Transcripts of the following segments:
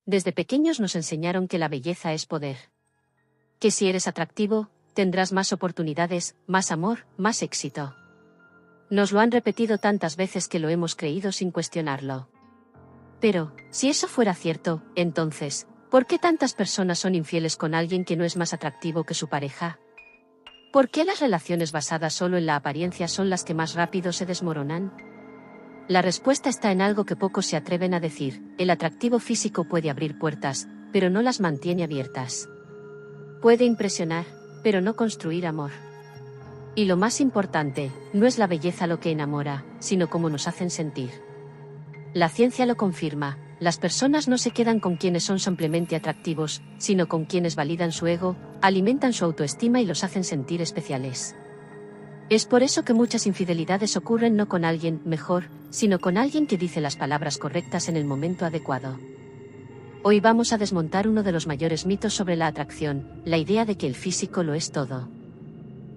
Desde pequeños nos enseñaron que la belleza es poder. Que si eres atractivo, tendrás más oportunidades, más amor, más éxito. Nos lo han repetido tantas veces que lo hemos creído sin cuestionarlo. Pero, si eso fuera cierto, entonces, ¿por qué tantas personas son infieles con alguien que no es más atractivo que su pareja? ¿Por qué las relaciones basadas solo en la apariencia son las que más rápido se desmoronan? La respuesta está en algo que pocos se atreven a decir: el atractivo físico puede abrir puertas, pero no las mantiene abiertas. Puede impresionar, pero no construir amor. Y lo más importante, no es la belleza lo que enamora, sino cómo nos hacen sentir. La ciencia lo confirma: las personas no se quedan con quienes son simplemente atractivos, sino con quienes validan su ego, alimentan su autoestima y los hacen sentir especiales. Es por eso que muchas infidelidades ocurren no con alguien mejor, sino con alguien que dice las palabras correctas en el momento adecuado. Hoy vamos a desmontar uno de los mayores mitos sobre la atracción, la idea de que el físico lo es todo.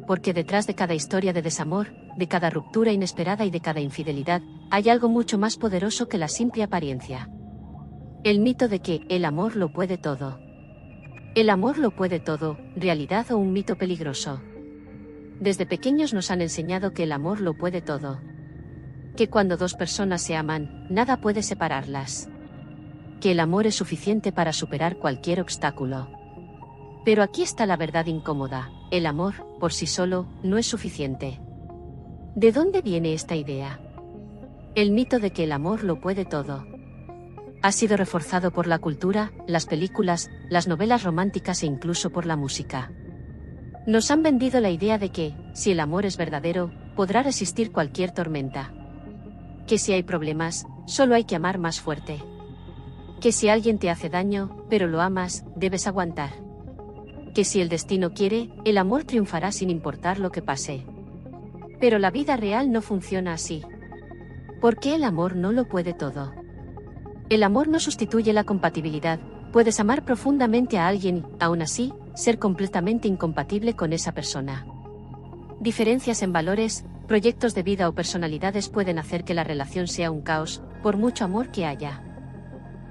Porque detrás de cada historia de desamor, de cada ruptura inesperada y de cada infidelidad, hay algo mucho más poderoso que la simple apariencia. El mito de que el amor lo puede todo. El amor lo puede todo, ¿realidad o un mito peligroso? Desde pequeños nos han enseñado que el amor lo puede todo. Que cuando dos personas se aman, nada puede separarlas. Que el amor es suficiente para superar cualquier obstáculo. Pero aquí está la verdad incómoda: el amor, por sí solo, no es suficiente. ¿De dónde viene esta idea? El mito de que el amor lo puede todo ha sido reforzado por la cultura, las películas, las novelas románticas e incluso por la música. Nos han vendido la idea de que, si el amor es verdadero, podrá resistir cualquier tormenta. Que si hay problemas, solo hay que amar más fuerte. Que si alguien te hace daño, pero lo amas, debes aguantar. Que si el destino quiere, el amor triunfará sin importar lo que pase. Pero la vida real no funciona así. ¿Por qué el amor no lo puede todo? El amor no sustituye la compatibilidad. Puedes amar profundamente a alguien y, aún así, ser completamente incompatible con esa persona. Diferencias en valores, proyectos de vida o personalidades pueden hacer que la relación sea un caos, por mucho amor que haya.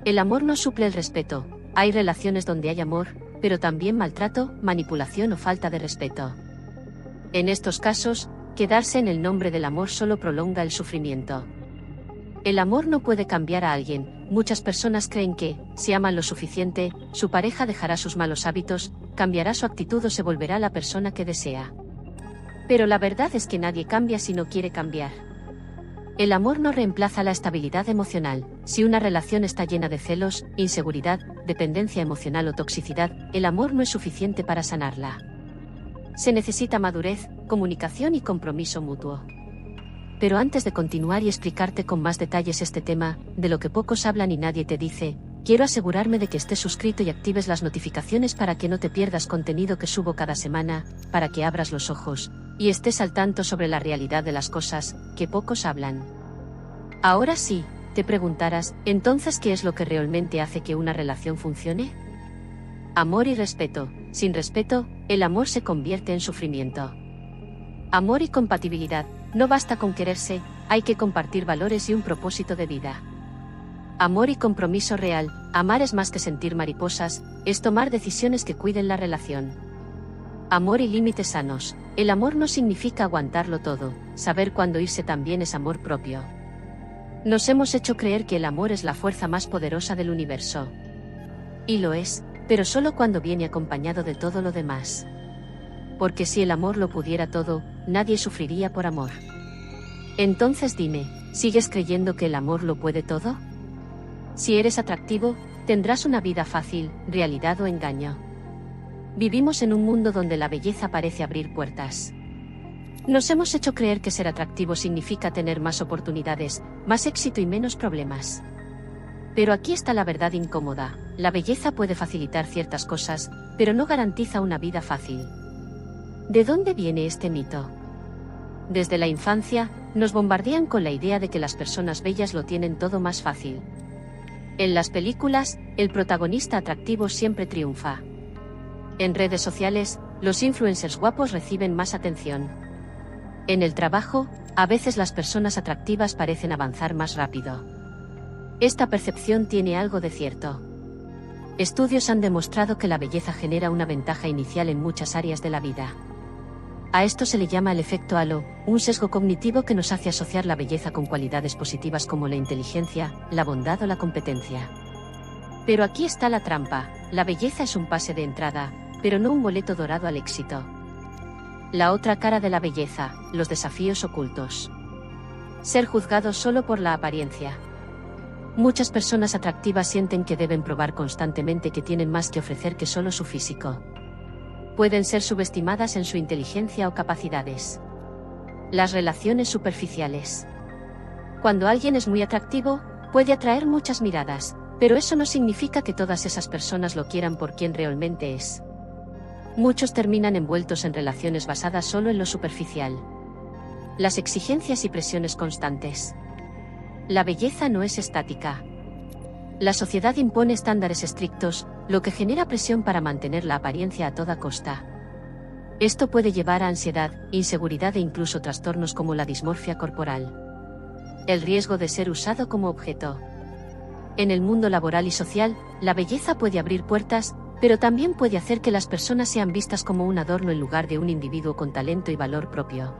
El amor no suple el respeto. Hay relaciones donde hay amor, pero también maltrato, manipulación o falta de respeto. En estos casos, quedarse en el nombre del amor solo prolonga el sufrimiento. El amor no puede cambiar a alguien. Muchas personas creen que, si aman lo suficiente, su pareja dejará sus malos hábitos, cambiará su actitud o se volverá la persona que desea. Pero la verdad es que nadie cambia si no quiere cambiar. El amor no reemplaza la estabilidad emocional. Si una relación está llena de celos, inseguridad, dependencia emocional o toxicidad, el amor no es suficiente para sanarla. Se necesita madurez, comunicación y compromiso mutuo. Pero antes de continuar y explicarte con más detalles este tema, de lo que pocos hablan y nadie te dice, quiero asegurarme de que estés suscrito y actives las notificaciones para que no te pierdas contenido que subo cada semana, para que abras los ojos y estés al tanto sobre la realidad de las cosas, que pocos hablan. Ahora sí, te preguntarás, entonces, ¿qué es lo que realmente hace que una relación funcione? Amor y respeto. Sin respeto, el amor se convierte en sufrimiento. Amor y compatibilidad. No basta con quererse, hay que compartir valores y un propósito de vida. Amor y compromiso real. Amar es más que sentir mariposas, es tomar decisiones que cuiden la relación. Amor y límites sanos. El amor no significa aguantarlo todo, saber cuándo irse también es amor propio. Nos hemos hecho creer que el amor es la fuerza más poderosa del universo. Y lo es, pero solo cuando viene acompañado de todo lo demás. Porque si el amor lo pudiera todo, nadie sufriría por amor. Entonces dime, ¿sigues creyendo que el amor lo puede todo? Si eres atractivo, tendrás una vida fácil, realidad o engaño. Vivimos en un mundo donde la belleza parece abrir puertas. Nos hemos hecho creer que ser atractivo significa tener más oportunidades, más éxito y menos problemas. Pero aquí está la verdad incómoda: la belleza puede facilitar ciertas cosas, pero no garantiza una vida fácil. ¿De dónde viene este mito? Desde la infancia, nos bombardean con la idea de que las personas bellas lo tienen todo más fácil. En las películas, el protagonista atractivo siempre triunfa. En redes sociales, los influencers guapos reciben más atención. En el trabajo, a veces las personas atractivas parecen avanzar más rápido. Esta percepción tiene algo de cierto. Estudios han demostrado que la belleza genera una ventaja inicial en muchas áreas de la vida. A esto se le llama el efecto halo, un sesgo cognitivo que nos hace asociar la belleza con cualidades positivas como la inteligencia, la bondad o la competencia. Pero aquí está la trampa: la belleza es un pase de entrada, pero no un boleto dorado al éxito. La otra cara de la belleza, los desafíos ocultos. Ser juzgados solo por la apariencia. Muchas personas atractivas sienten que deben probar constantemente que tienen más que ofrecer que solo su físico. Pueden ser subestimadas en su inteligencia o capacidades. Las relaciones superficiales. Cuando alguien es muy atractivo, puede atraer muchas miradas, pero eso no significa que todas esas personas lo quieran por quien realmente es. Muchos terminan envueltos en relaciones basadas solo en lo superficial. Las exigencias y presiones constantes. La belleza no es estática. La sociedad impone estándares estrictos, lo que genera presión para mantener la apariencia a toda costa. Esto puede llevar a ansiedad, inseguridad e incluso trastornos como la dismorfia corporal. El riesgo de ser usado como objeto. En el mundo laboral y social, la belleza puede abrir puertas, pero también puede hacer que las personas sean vistas como un adorno en lugar de un individuo con talento y valor propio.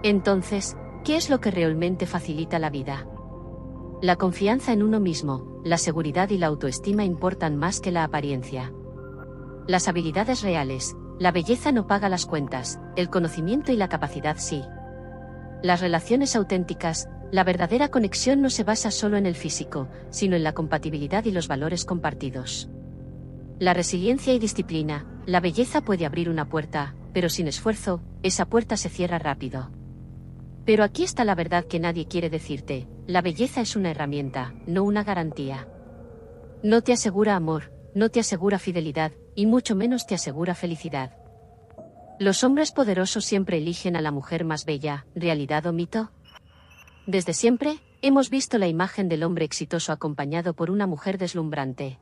Entonces, ¿qué es lo que realmente facilita la vida? La confianza en uno mismo, la seguridad y la autoestima importan más que la apariencia. Las habilidades reales, la belleza no paga las cuentas, el conocimiento y la capacidad sí. Las relaciones auténticas, la verdadera conexión no se basa solo en el físico, sino en la compatibilidad y los valores compartidos. La resiliencia y disciplina, la belleza puede abrir una puerta, pero sin esfuerzo, esa puerta se cierra rápido. Pero aquí está la verdad que nadie quiere decirte: la belleza es una herramienta, no una garantía. No te asegura amor, no te asegura fidelidad, y mucho menos te asegura felicidad. ¿Los hombres poderosos siempre eligen a la mujer más bella, realidad o mito? Desde siempre, hemos visto la imagen del hombre exitoso acompañado por una mujer deslumbrante.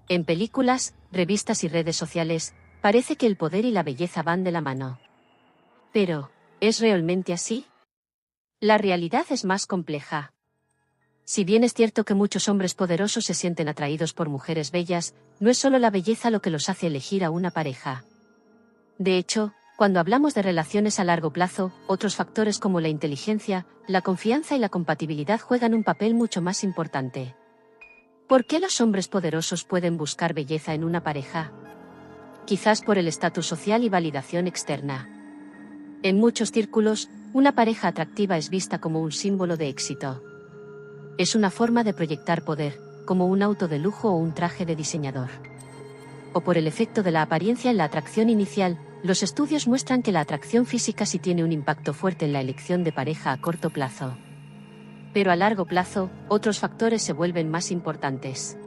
En películas, revistas y redes sociales, parece que el poder y la belleza van de la mano. Pero, ¿es realmente así? La realidad es más compleja. Si bien es cierto que muchos hombres poderosos se sienten atraídos por mujeres bellas, no es solo la belleza lo que los hace elegir a una pareja. De hecho, cuando hablamos de relaciones a largo plazo, otros factores como la inteligencia, la confianza y la compatibilidad juegan un papel mucho más importante. ¿Por qué los hombres poderosos pueden buscar belleza en una pareja? Quizás por el estatus social y validación externa. En muchos círculos, una pareja atractiva es vista como un símbolo de éxito. Es una forma de proyectar poder, como un auto de lujo o un traje de diseñador. O por el efecto de la apariencia en la atracción inicial, los estudios muestran que la atracción física sí tiene un impacto fuerte en la elección de pareja a corto plazo. Pero a largo plazo, otros factores se vuelven más importantes.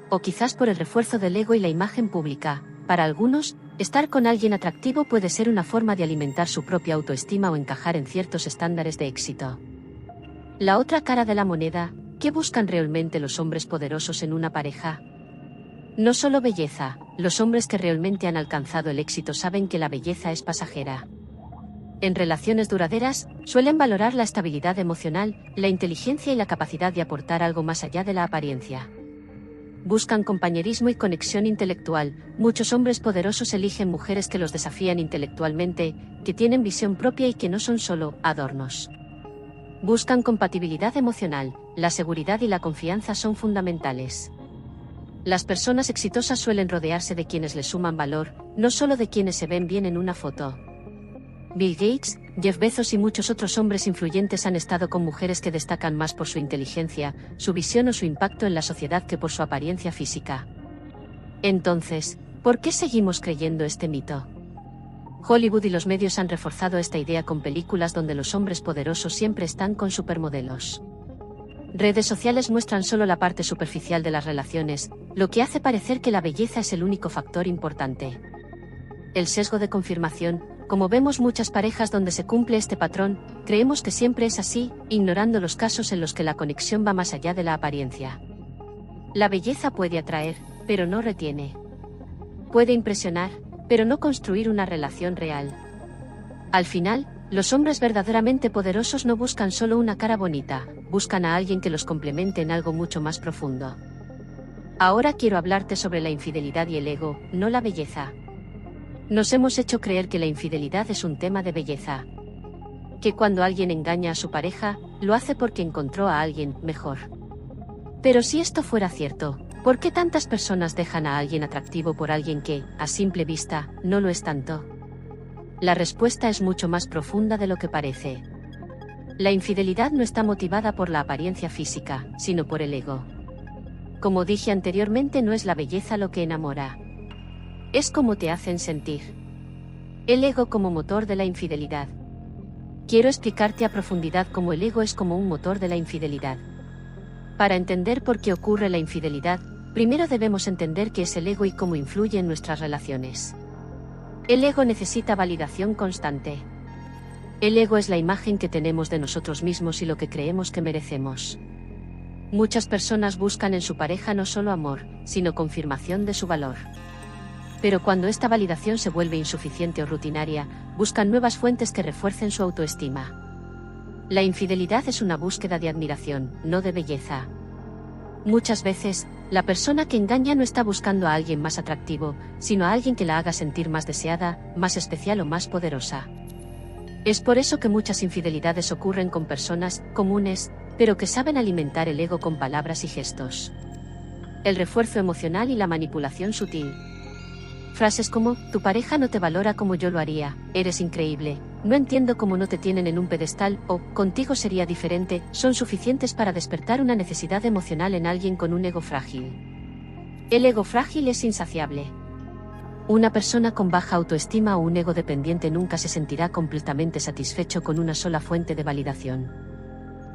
O quizás por el refuerzo del ego y la imagen pública. Para algunos, estar con alguien atractivo puede ser una forma de alimentar su propia autoestima o encajar en ciertos estándares de éxito. La otra cara de la moneda, ¿qué buscan realmente los hombres poderosos en una pareja? No solo belleza, los hombres que realmente han alcanzado el éxito saben que la belleza es pasajera. En relaciones duraderas, suelen valorar la estabilidad emocional, la inteligencia y la capacidad de aportar algo más allá de la apariencia. Buscan compañerismo y conexión intelectual. Muchos hombres poderosos eligen mujeres que los desafían intelectualmente, que tienen visión propia y que no son solo adornos. Buscan compatibilidad emocional, la seguridad y la confianza son fundamentales. Las personas exitosas suelen rodearse de quienes les suman valor, no solo de quienes se ven bien en una foto. Bill Gates, Jeff Bezos y muchos otros hombres influyentes han estado con mujeres que destacan más por su inteligencia, su visión o su impacto en la sociedad que por su apariencia física. Entonces, ¿por qué seguimos creyendo este mito? Hollywood y los medios han reforzado esta idea con películas donde los hombres poderosos siempre están con supermodelos. Redes sociales muestran solo la parte superficial de las relaciones, lo que hace parecer que la belleza es el único factor importante. El sesgo de confirmación. Como vemos muchas parejas donde se cumple este patrón, creemos que siempre es así, ignorando los casos en los que la conexión va más allá de la apariencia. La belleza puede atraer, pero no retiene. Puede impresionar, pero no construir una relación real. Al final, los hombres verdaderamente poderosos no buscan solo una cara bonita, buscan a alguien que los complemente en algo mucho más profundo. Ahora quiero hablarte sobre la infidelidad y el ego, no la belleza. Nos hemos hecho creer que la infidelidad es un tema de belleza. Que cuando alguien engaña a su pareja, lo hace porque encontró a alguien mejor. Pero si esto fuera cierto, ¿por qué tantas personas dejan a alguien atractivo por alguien que, a simple vista, no lo es tanto? La respuesta es mucho más profunda de lo que parece. La infidelidad no está motivada por la apariencia física, sino por el ego. Como dije anteriormente, no es la belleza lo que enamora. Es cómo te hacen sentir. El ego como motor de la infidelidad. Quiero explicarte a profundidad cómo el ego es como un motor de la infidelidad. Para entender por qué ocurre la infidelidad, primero debemos entender qué es el ego y cómo influye en nuestras relaciones. El ego necesita validación constante. El ego es la imagen que tenemos de nosotros mismos y lo que creemos que merecemos. Muchas personas buscan en su pareja no solo amor, sino confirmación de su valor. Pero cuando esta validación se vuelve insuficiente o rutinaria, buscan nuevas fuentes que refuercen su autoestima. La infidelidad es una búsqueda de admiración, no de belleza. Muchas veces, la persona que engaña no está buscando a alguien más atractivo, sino a alguien que la haga sentir más deseada, más especial o más poderosa. Es por eso que muchas infidelidades ocurren con personas comunes, pero que saben alimentar el ego con palabras y gestos. El refuerzo emocional y la manipulación sutil. Frases como, tu pareja no te valora como yo lo haría, eres increíble, no entiendo cómo no te tienen en un pedestal, o, contigo sería diferente, son suficientes para despertar una necesidad emocional en alguien con un ego frágil. El ego frágil es insaciable. Una persona con baja autoestima o un ego dependiente nunca se sentirá completamente satisfecho con una sola fuente de validación.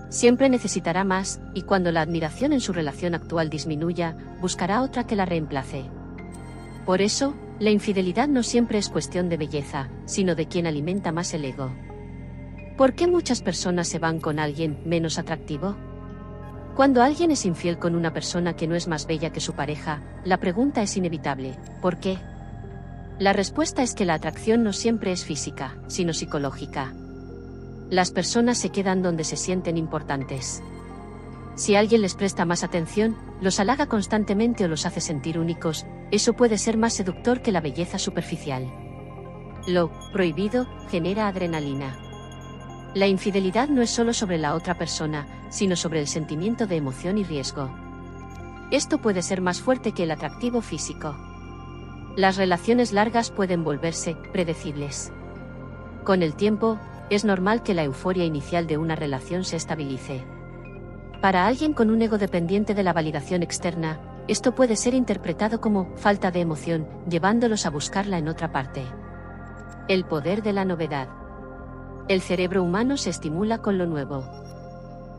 Siempre necesitará más, y cuando la admiración en su relación actual disminuya, buscará otra que la reemplace. Por eso, la infidelidad no siempre es cuestión de belleza, sino de quien alimenta más el ego. ¿Por qué muchas personas se van con alguien menos atractivo? Cuando alguien es infiel con una persona que no es más bella que su pareja, la pregunta es inevitable, ¿por qué? La respuesta es que la atracción no siempre es física, sino psicológica. Las personas se quedan donde se sienten importantes. Si alguien les presta más atención, los halaga constantemente o los hace sentir únicos, eso puede ser más seductor que la belleza superficial. Lo prohibido genera adrenalina. La infidelidad no es solo sobre la otra persona, sino sobre el sentimiento de emoción y riesgo. Esto puede ser más fuerte que el atractivo físico. Las relaciones largas pueden volverse predecibles. Con el tiempo, es normal que la euforia inicial de una relación se estabilice. Para alguien con un ego dependiente de la validación externa, esto puede ser interpretado como falta de emoción, llevándolos a buscarla en otra parte. El poder de la novedad. El cerebro humano se estimula con lo nuevo.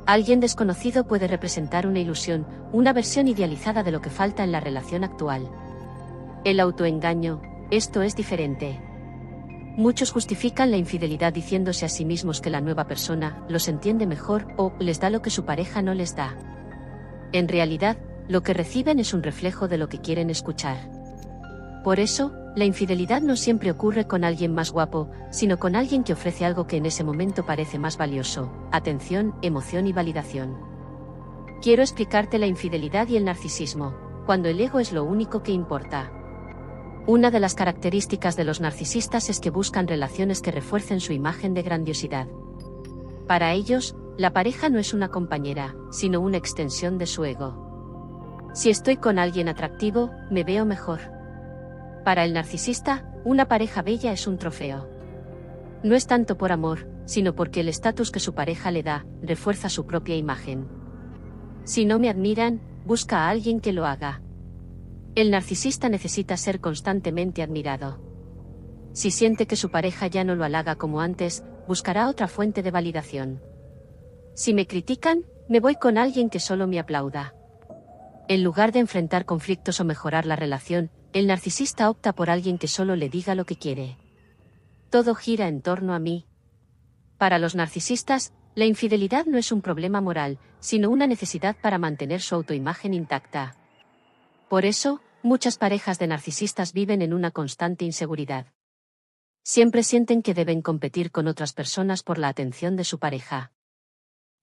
Alguien desconocido puede representar una ilusión, una versión idealizada de lo que falta en la relación actual. El autoengaño, esto es diferente. Muchos justifican la infidelidad diciéndose a sí mismos que la nueva persona los entiende mejor o les da lo que su pareja no les da. En realidad, lo que reciben es un reflejo de lo que quieren escuchar. Por eso, la infidelidad no siempre ocurre con alguien más guapo, sino con alguien que ofrece algo que en ese momento parece más valioso: atención, emoción y validación. Quiero explicarte la infidelidad y el narcisismo, cuando el ego es lo único que importa. Una de las características de los narcisistas es que buscan relaciones que refuercen su imagen de grandiosidad. Para ellos, la pareja no es una compañera, sino una extensión de su ego. Si estoy con alguien atractivo, me veo mejor. Para el narcisista, una pareja bella es un trofeo. No es tanto por amor, sino porque el estatus que su pareja le da, refuerza su propia imagen. Si no me admiran, busca a alguien que lo haga. El narcisista necesita ser constantemente admirado. Si siente que su pareja ya no lo halaga como antes, buscará otra fuente de validación. Si me critican, me voy con alguien que solo me aplauda. En lugar de enfrentar conflictos o mejorar la relación, el narcisista opta por alguien que solo le diga lo que quiere. Todo gira en torno a mí. Para los narcisistas, la infidelidad no es un problema moral, sino una necesidad para mantener su autoimagen intacta. Por eso, muchas parejas de narcisistas viven en una constante inseguridad. Siempre sienten que deben competir con otras personas por la atención de su pareja.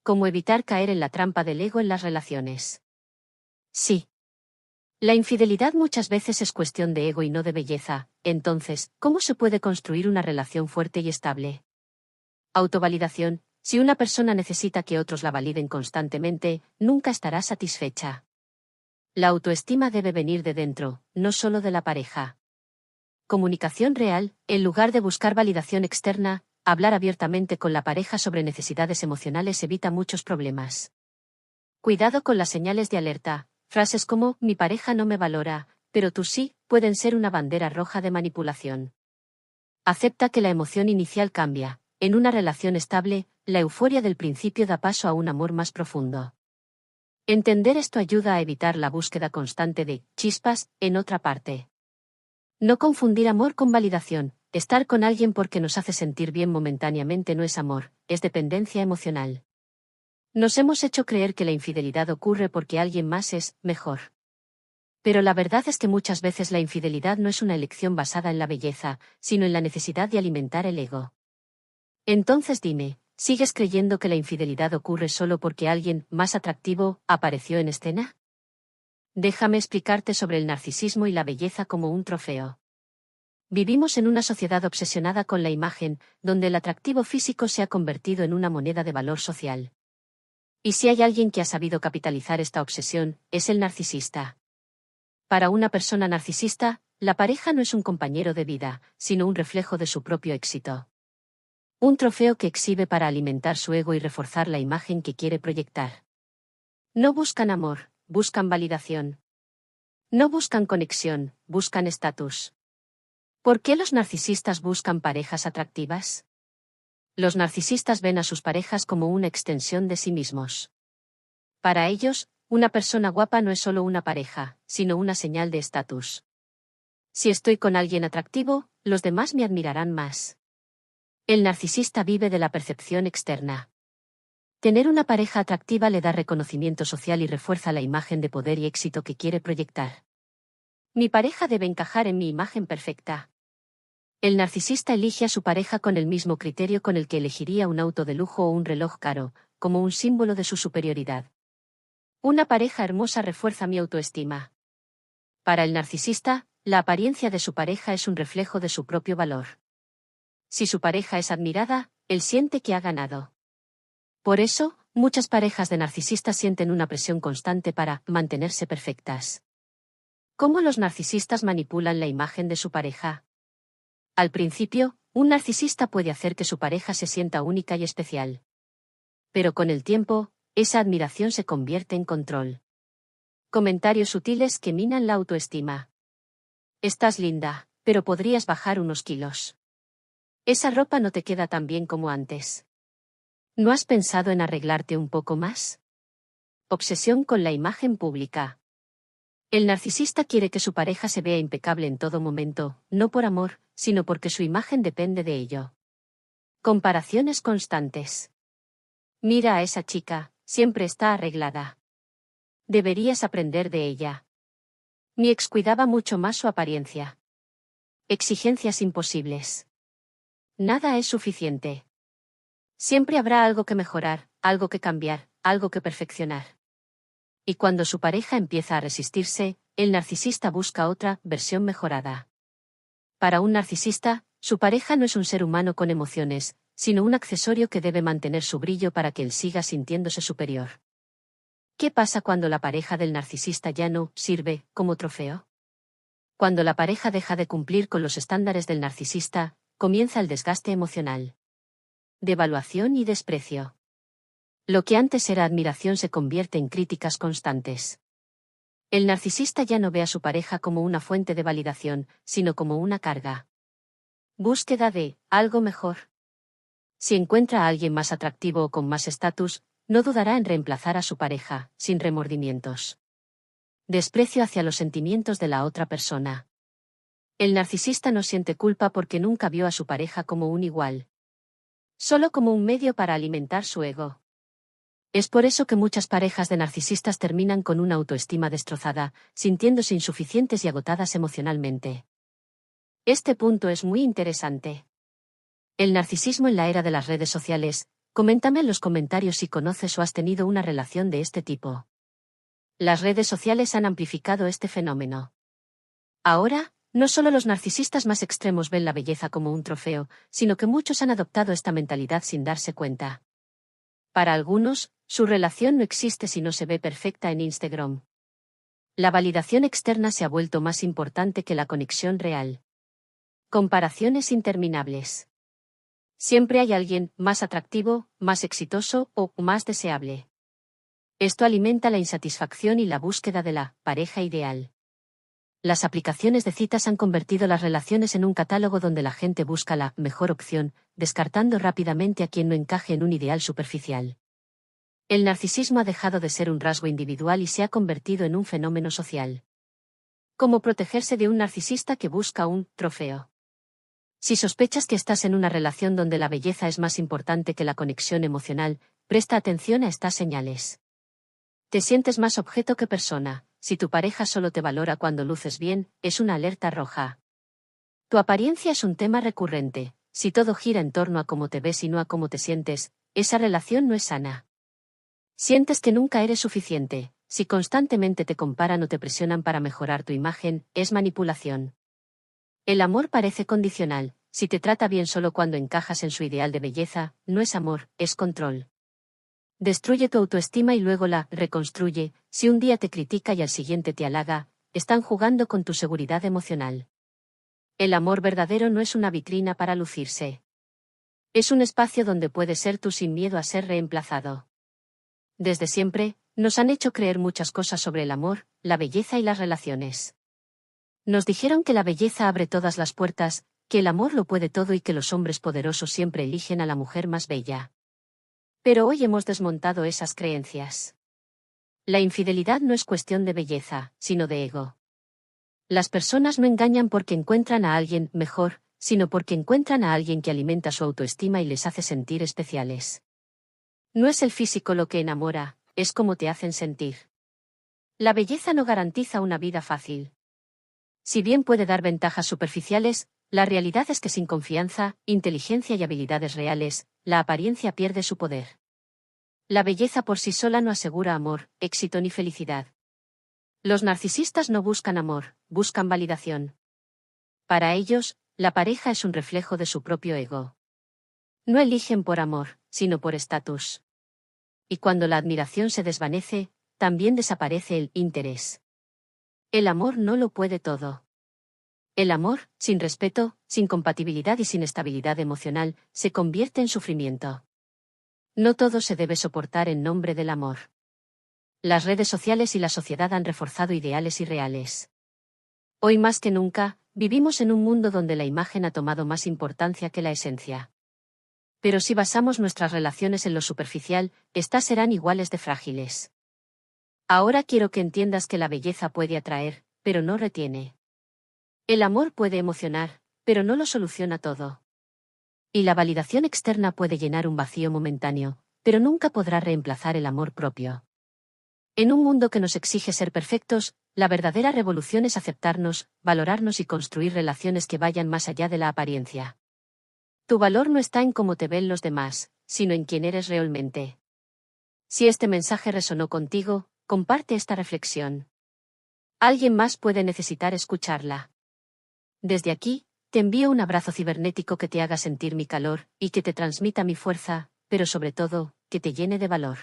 ¿Cómo evitar caer en la trampa del ego en las relaciones? Sí. La infidelidad muchas veces es cuestión de ego y no de belleza. Entonces, ¿cómo se puede construir una relación fuerte y estable? Autovalidación. Si una persona necesita que otros la validen constantemente, nunca estará satisfecha. La autoestima debe venir de dentro, no solo de la pareja. Comunicación real. En lugar de buscar validación externa, hablar abiertamente con la pareja sobre necesidades emocionales evita muchos problemas. Cuidado con las señales de alerta. Frases como, mi pareja no me valora, pero tú sí, pueden ser una bandera roja de manipulación. Acepta que la emoción inicial cambia. En una relación estable, la euforia del principio da paso a un amor más profundo. Entender esto ayuda a evitar la búsqueda constante de chispas en otra parte. No confundir amor con validación. Estar con alguien porque nos hace sentir bien momentáneamente no es amor, es dependencia emocional. Nos hemos hecho creer que la infidelidad ocurre porque alguien más es mejor. Pero la verdad es que muchas veces la infidelidad no es una elección basada en la belleza, sino en la necesidad de alimentar el ego. Entonces dime, ¿sigues creyendo que la infidelidad ocurre solo porque alguien más atractivo apareció en escena? Déjame explicarte sobre el narcisismo y la belleza como un trofeo. Vivimos en una sociedad obsesionada con la imagen, donde el atractivo físico se ha convertido en una moneda de valor social. Y si hay alguien que ha sabido capitalizar esta obsesión, es el narcisista. Para una persona narcisista, la pareja no es un compañero de vida, sino un reflejo de su propio éxito. Un trofeo que exhibe para alimentar su ego y reforzar la imagen que quiere proyectar. No buscan amor, buscan validación. No buscan conexión, buscan estatus. ¿Por qué los narcisistas buscan parejas atractivas? Los narcisistas ven a sus parejas como una extensión de sí mismos. Para ellos, una persona guapa no es solo una pareja, sino una señal de estatus. Si estoy con alguien atractivo, los demás me admirarán más. El narcisista vive de la percepción externa. Tener una pareja atractiva le da reconocimiento social y refuerza la imagen de poder y éxito que quiere proyectar. Mi pareja debe encajar en mi imagen perfecta. El narcisista elige a su pareja con el mismo criterio con el que elegiría un auto de lujo o un reloj caro, como un símbolo de su superioridad. Una pareja hermosa refuerza mi autoestima. Para el narcisista, la apariencia de su pareja es un reflejo de su propio valor. Si su pareja es admirada, él siente que ha ganado. Por eso, muchas parejas de narcisistas sienten una presión constante para mantenerse perfectas. ¿Cómo los narcisistas manipulan la imagen de su pareja? Al principio, un narcisista puede hacer que su pareja se sienta única y especial. Pero con el tiempo, esa admiración se convierte en control. Comentarios sutiles que minan la autoestima. Estás linda, pero podrías bajar unos kilos. Esa ropa no te queda tan bien como antes. ¿No has pensado en arreglarte un poco más? Obsesión con la imagen pública. El narcisista quiere que su pareja se vea impecable en todo momento, no por amor, sino porque su imagen depende de ello. Comparaciones constantes. Mira a esa chica, siempre está arreglada. Deberías aprender de ella. Mi ex cuidaba mucho más su apariencia. Exigencias imposibles. Nada es suficiente. Siempre habrá algo que mejorar, algo que cambiar, algo que perfeccionar. Y cuando su pareja empieza a resistirse, el narcisista busca otra versión mejorada. Para un narcisista, su pareja no es un ser humano con emociones, sino un accesorio que debe mantener su brillo para que él siga sintiéndose superior. ¿Qué pasa cuando la pareja del narcisista ya no sirve como trofeo? Cuando la pareja deja de cumplir con los estándares del narcisista, comienza el desgaste emocional. Devaluación y desprecio. Lo que antes era admiración se convierte en críticas constantes. El narcisista ya no ve a su pareja como una fuente de validación, sino como una carga. Búsqueda de algo mejor. Si encuentra a alguien más atractivo o con más estatus, no dudará en reemplazar a su pareja, sin remordimientos. Desprecio hacia los sentimientos de la otra persona. El narcisista no siente culpa porque nunca vio a su pareja como un igual. Solo como un medio para alimentar su ego. Es por eso que muchas parejas de narcisistas terminan con una autoestima destrozada, sintiéndose insuficientes y agotadas emocionalmente. Este punto es muy interesante. El narcisismo en la era de las redes sociales. Coméntame en los comentarios si conoces o has tenido una relación de este tipo. Las redes sociales han amplificado este fenómeno. Ahora, no solo los narcisistas más extremos ven la belleza como un trofeo, sino que muchos han adoptado esta mentalidad sin darse cuenta. Para algunos, su relación no existe si no se ve perfecta en Instagram. La validación externa se ha vuelto más importante que la conexión real. Comparaciones interminables. Siempre hay alguien más atractivo, más exitoso o más deseable. Esto alimenta la insatisfacción y la búsqueda de la pareja ideal. Las aplicaciones de citas han convertido las relaciones en un catálogo donde la gente busca la mejor opción, descartando rápidamente a quien no encaje en un ideal superficial. El narcisismo ha dejado de ser un rasgo individual y se ha convertido en un fenómeno social. ¿Cómo protegerse de un narcisista que busca un trofeo? Si sospechas que estás en una relación donde la belleza es más importante que la conexión emocional, presta atención a estas señales. Te sientes más objeto que persona. Si tu pareja solo te valora cuando luces bien, es una alerta roja. Tu apariencia es un tema recurrente. Si todo gira en torno a cómo te ves y no a cómo te sientes, esa relación no es sana. Sientes que nunca eres suficiente. Si constantemente te comparan o te presionan para mejorar tu imagen, es manipulación. El amor parece condicional. Si te trata bien solo cuando encajas en su ideal de belleza, no es amor, es control. Destruye tu autoestima y luego la reconstruye. Si un día te critica y al siguiente te halaga, están jugando con tu seguridad emocional. El amor verdadero no es una vitrina para lucirse. Es un espacio donde puedes ser tú sin miedo a ser reemplazado. Desde siempre, nos han hecho creer muchas cosas sobre el amor, la belleza y las relaciones. Nos dijeron que la belleza abre todas las puertas, que el amor lo puede todo y que los hombres poderosos siempre eligen a la mujer más bella. Pero hoy hemos desmontado esas creencias. La infidelidad no es cuestión de belleza, sino de ego. Las personas no engañan porque encuentran a alguien mejor, sino porque encuentran a alguien que alimenta su autoestima y les hace sentir especiales. No es el físico lo que enamora, es cómo te hacen sentir. La belleza no garantiza una vida fácil. Si bien puede dar ventajas superficiales, la realidad es que sin confianza, inteligencia y habilidades reales, la apariencia pierde su poder. La belleza por sí sola no asegura amor, éxito ni felicidad. Los narcisistas no buscan amor, buscan validación. Para ellos, la pareja es un reflejo de su propio ego. No eligen por amor, sino por estatus. Y cuando la admiración se desvanece, también desaparece el interés. El amor no lo puede todo. El amor, sin respeto, sin compatibilidad y sin estabilidad emocional, se convierte en sufrimiento. No todo se debe soportar en nombre del amor. Las redes sociales y la sociedad han reforzado ideales irreales. Hoy más que nunca, vivimos en un mundo donde la imagen ha tomado más importancia que la esencia. Pero si basamos nuestras relaciones en lo superficial, estas serán iguales de frágiles. Ahora quiero que entiendas que la belleza puede atraer, pero no retiene. El amor puede emocionar, pero no lo soluciona todo. Y la validación externa puede llenar un vacío momentáneo, pero nunca podrá reemplazar el amor propio. En un mundo que nos exige ser perfectos, la verdadera revolución es aceptarnos, valorarnos y construir relaciones que vayan más allá de la apariencia. Tu valor no está en cómo te ven los demás, sino en quién eres realmente. Si este mensaje resonó contigo, comparte esta reflexión. Alguien más puede necesitar escucharla. Desde aquí, te envío un abrazo cibernético que te haga sentir mi calor, y que te transmita mi fuerza, pero sobre todo, que te llene de valor.